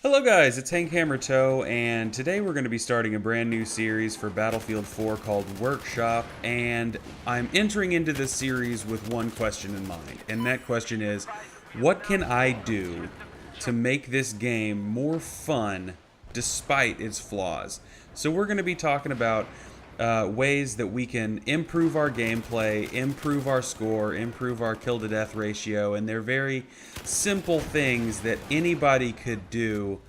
Hello guys, it's HankHammertoe, and today we're going to be starting a brand new series for Battlefield 4 called Workshop, and I'm entering into this series with one question in mind, and that question is, what can I do to make this game more fun despite its flaws? So we're going to be talking about ways that we can improve our gameplay, improve our score, improve our kill to death ratio, and they're very simple things that anybody could do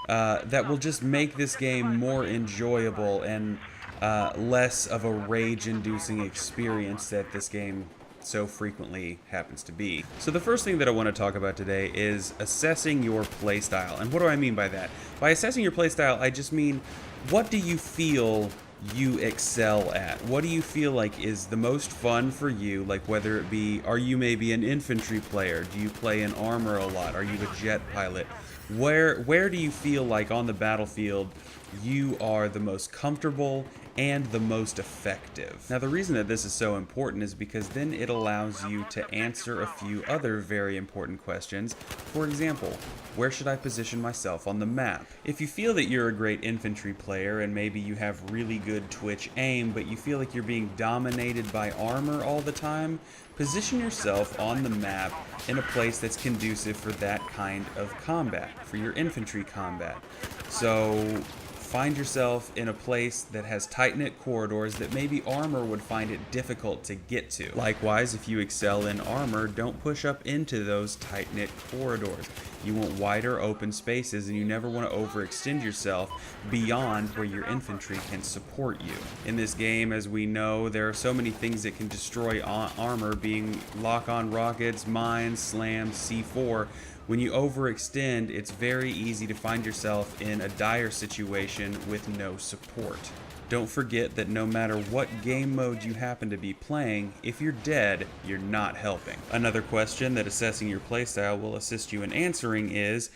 that will just make this game more enjoyable and less of a rage-inducing experience that this game so frequently happens to be. So the first thing that I want to talk about today is assessing your playstyle. And what do I mean by that? By assessing your playstyle, I just mean, what do you feel you excel at? What do you feel like is the most fun for you? Like, whether it be, are you maybe an infantry player? Do you play in armor a lot? Are you a jet pilot? Where do you feel like on the battlefield you are the most comfortable and the most effective? Now, the reason that this is so important is because then it allows you to answer a few other very important questions. For example, where should I position myself on the map? If you feel that you're a great infantry player and maybe you have really good twitch aim, but you feel like you're being dominated by armor all the time, position yourself on the map in a place that's conducive for that kind of combat, for your infantry combat. So find yourself in a place that has tight-knit corridors that maybe armor would find it difficult to get to. Likewise, if you excel in armor, don't push up into those tight-knit corridors. You want wider open spaces, and you never want to overextend yourself beyond where your infantry can support you. In this game, as we know, there are so many things that can destroy armor, being lock-on rockets, mines, slams, C4. When you overextend, it's very easy to find yourself in a dire situation with no support. Don't forget that no matter what game mode you happen to be playing, if you're dead, you're not helping. Another question that assessing your playstyle will assist you in answering is,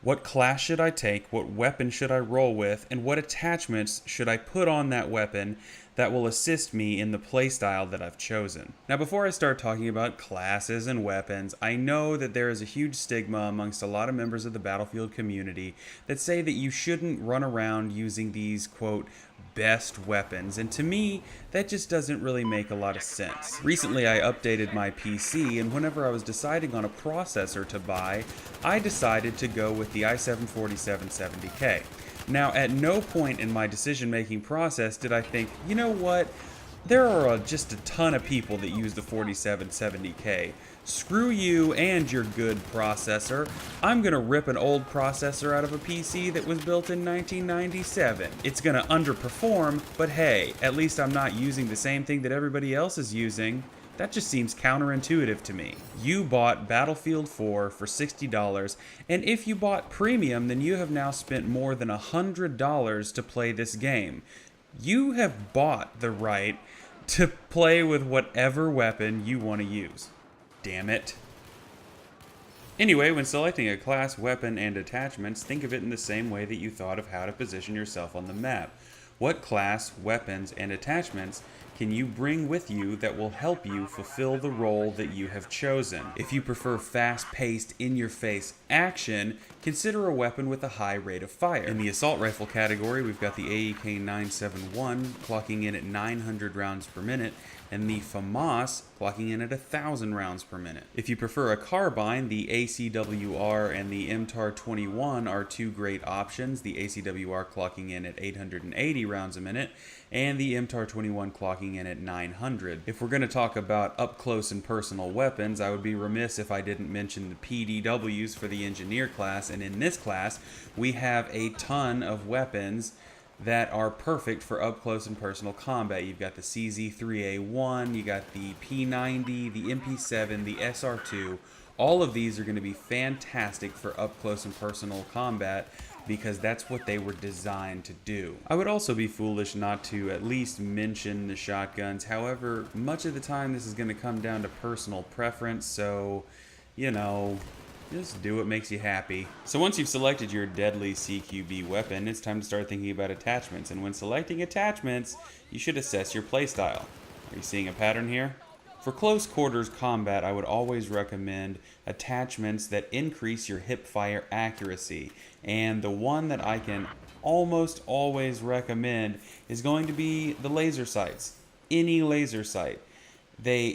what class should I take, what weapon should I roll with, and what attachments should I put on that weapon that will assist me in the playstyle that I've chosen? Now, before I start talking about classes and weapons, I know that there is a huge stigma amongst a lot of members of the Battlefield community that say that you shouldn't run around using these, quote, best weapons, and to me, that just doesn't really make a lot of sense. Recently, I updated my PC, and whenever I was deciding on a processor to buy, I decided to go with the i7-4770K. Now, at no point in my decision-making process did I think, you know what, there are just a ton of people that use the 4770K. Screw you and your good processor. I'm gonna rip an old processor out of a PC that was built in 1997. It's gonna underperform, but hey, at least I'm not using the same thing that everybody else is using. That just seems counterintuitive to me. You bought Battlefield 4 for $60, and if you bought Premium, then you have now spent more than $100 to play this game. You have bought the right to play with whatever weapon you want to use. Damn it. Anyway, when selecting a class, weapon, and attachments, think of it in the same way that you thought of how to position yourself on the map. What class, weapons, and attachments can you bring with you that will help you fulfill the role that you have chosen? If you prefer fast-paced, in-your-face action, consider a weapon with a high rate of fire. In the assault rifle category, we've got the AEK 971 clocking in at 900 rounds per minute, and the FAMAS clocking in at 1,000 rounds per minute. If you prefer a carbine, the ACWR and the MTAR-21 are two great options, the ACWR clocking in at 880 rounds a minute, and the MTAR-21 clocking in at 900. If we're going to talk about up-close and personal weapons, I would be remiss if I didn't mention the PDWs for the engineer class, and in this class, we have a ton of weapons that are perfect for up-close and personal combat. You've got the CZ3A1, you got the P90, the MP7, the SR2. All of these are going to be fantastic for up-close and personal combat because that's what they were designed to do. I would also be foolish not to at least mention the shotguns. However, much of the time this is going to come down to personal preference, so, you know, just do what makes you happy. So once you've selected your deadly CQB weapon, it's time to start thinking about attachments. And when selecting attachments, you should assess your playstyle. Are you seeing a pattern here? For close quarters combat, I would always recommend attachments that increase your hip fire accuracy. And the one that I can almost always recommend is going to be the laser sights. Any laser sight. They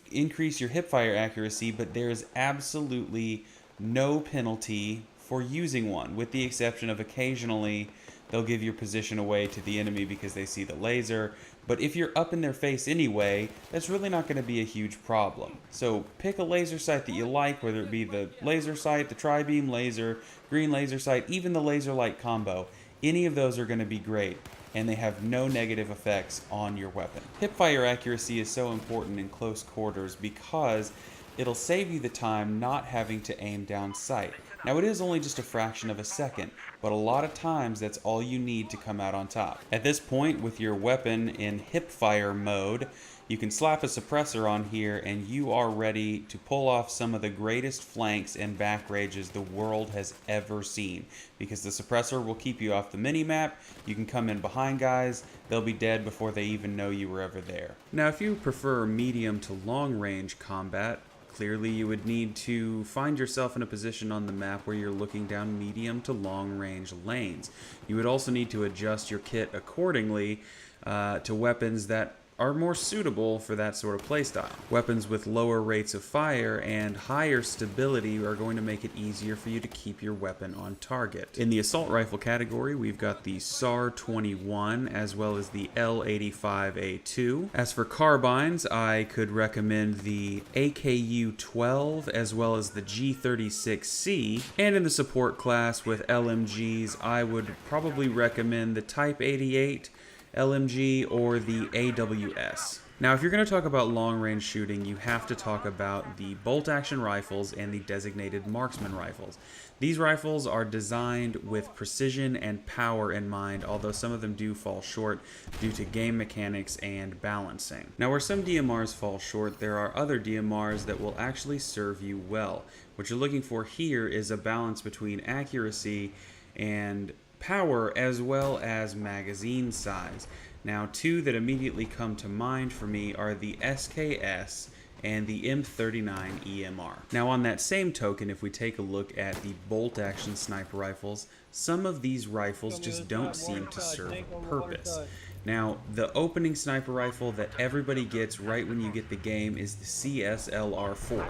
increase your hip fire accuracy, but there is absolutely no penalty for using one, with the exception of occasionally they'll give your position away to the enemy because they see the laser. But if you're up in their face anyway, that's really not going to be a huge problem. So pick a laser sight that you like, whether it be the laser sight, the tri-beam laser, green laser sight, even the laser light combo. Any of those are going to be great, and they have no negative effects on your weapon. Hip fire accuracy is so important in close quarters because it'll save you the time not having to aim down sight. Now it is only just a fraction of a second, but a lot of times that's all you need to come out on top. At this point, with your weapon in hip fire mode, you can slap a suppressor on here and you are ready to pull off some of the greatest flanks and back rages the world has ever seen. Because the suppressor will keep you off the mini-map, you can come in behind guys, they'll be dead before they even know you were ever there. Now if you prefer medium to long range combat, clearly you would need to find yourself in a position on the map where you're looking down medium to long range lanes. You would also need to adjust your kit accordingly to weapons that are more suitable for that sort of playstyle. Weapons with lower rates of fire and higher stability are going to make it easier for you to keep your weapon on target. In the assault rifle category, we've got the SAR-21 as well as the L85A2. As for carbines, I could recommend the AKU-12 as well as the G36C. And in the support class with LMGs, I would probably recommend the Type 88, LMG, or the AWS. Now, if you're going to talk about long-range shooting, you have to talk about the bolt-action rifles and the designated marksman rifles. These rifles are designed with precision and power in mind, although some of them do fall short due to game mechanics and balancing. Now, where some DMRs fall short, there are other DMRs that will actually serve you well. What you're looking for here is a balance between accuracy and power as well as magazine size. Now, two that immediately come to mind for me are the SKS and the M39 EMR. Now, on that same token, if we take a look at the bolt-action sniper rifles, some of these rifles just don't seem to serve a purpose. Now, the opening sniper rifle that everybody gets right when you get the game is the CSLR-4.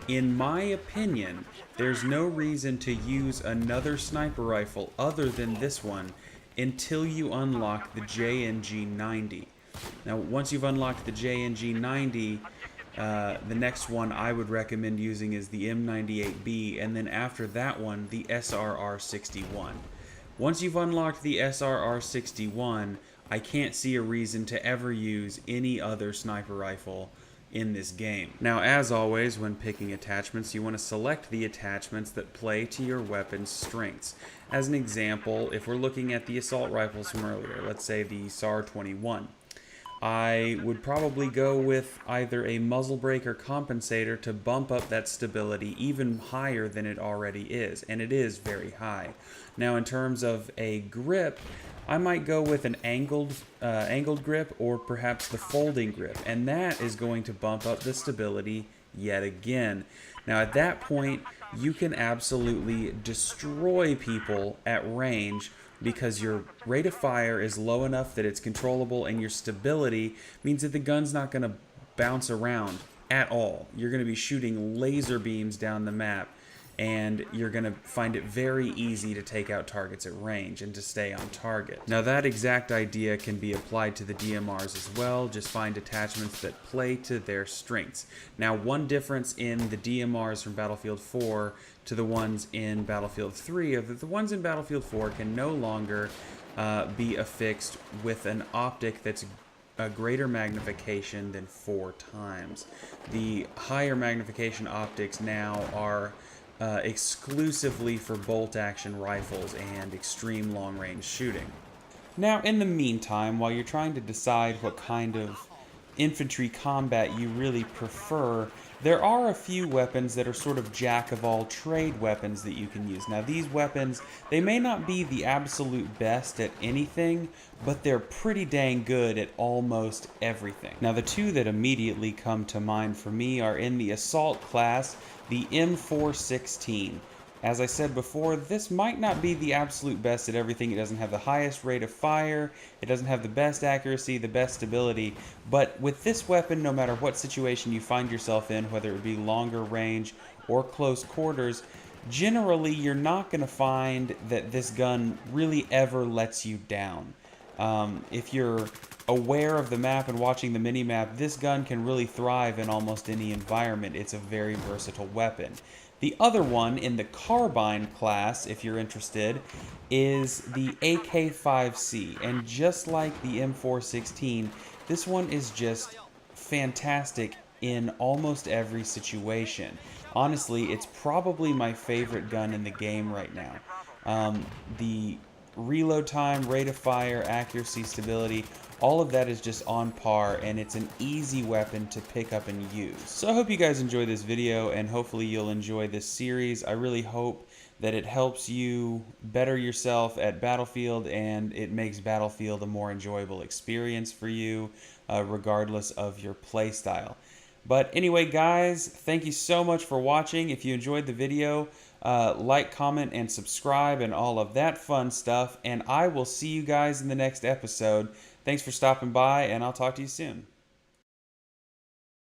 In my opinion, there's no reason to use another sniper rifle other than this one until you unlock the JNG-90. Now, once you've unlocked the JNG-90, the next one I would recommend using is the M98B, and then after that one, the SRR-61. Once you've unlocked the SRR-61, I can't see a reason to ever use any other sniper rifle in this game. Now, as always, when picking attachments, you want to select the attachments that play to your weapon's strengths. As an example, if we're looking at the assault rifles from earlier, let's say the SAR-21, I would probably go with either a muzzle brake or compensator to bump up that stability even higher than it already is, and it is very high. Now, in terms of a grip, I might go with an angled grip or perhaps the folding grip, and that is going to bump up the stability yet again. Now, at that point, you can absolutely destroy people at range because your rate of fire is low enough that it's controllable, and your stability means that the gun's not going to bounce around at all. You're going to be shooting laser beams down the map, and you're going to find it very easy to take out targets at range and to stay on target. Now, that exact idea can be applied to the DMRs as well. Just find attachments that play to their strengths. Now, one difference in the DMRs from Battlefield 4 to the ones in Battlefield 3 is that the ones in Battlefield 4 can no longer be affixed with an optic that's a greater magnification than 4 times. The higher magnification optics now are exclusively for bolt-action rifles and extreme long-range shooting. Now, in the meantime, while you're trying to decide what kind of infantry combat you really prefer, there are a few weapons that are sort of jack-of-all-trade weapons that you can use. Now, these weapons, they may not be the absolute best at anything, but they're pretty dang good at almost everything. Now, the two that immediately come to mind for me are in the assault class, the M416. As I said before, this might not be the absolute best at everything. It doesn't have the highest rate of fire, it doesn't have the best accuracy, the best stability, but with this weapon, no matter what situation you find yourself in, whether it be longer range or close quarters, generally you're not going to find that this gun really ever lets you down. If you're aware of the map and watching the mini-map, this gun can really thrive in almost any environment. It's a very versatile weapon. The other one in the carbine class, if you're interested, is the AK-5C. And just like the M416, this one is just fantastic in almost every situation. Honestly, it's probably my favorite gun in the game right now. The reload time, rate of fire, accuracy, stability, all of that is just on par, and it's an easy weapon to pick up and use. So I hope you guys enjoy this video, and hopefully you'll enjoy this series. I really hope that it helps you better yourself at Battlefield, and it makes Battlefield a more enjoyable experience for you, regardless of your playstyle. But anyway, guys, thank you so much for watching. If you enjoyed the video, like, comment, and subscribe, and all of that fun stuff. And I will see you guys in the next episode. Thanks for stopping by, and I'll talk to you soon.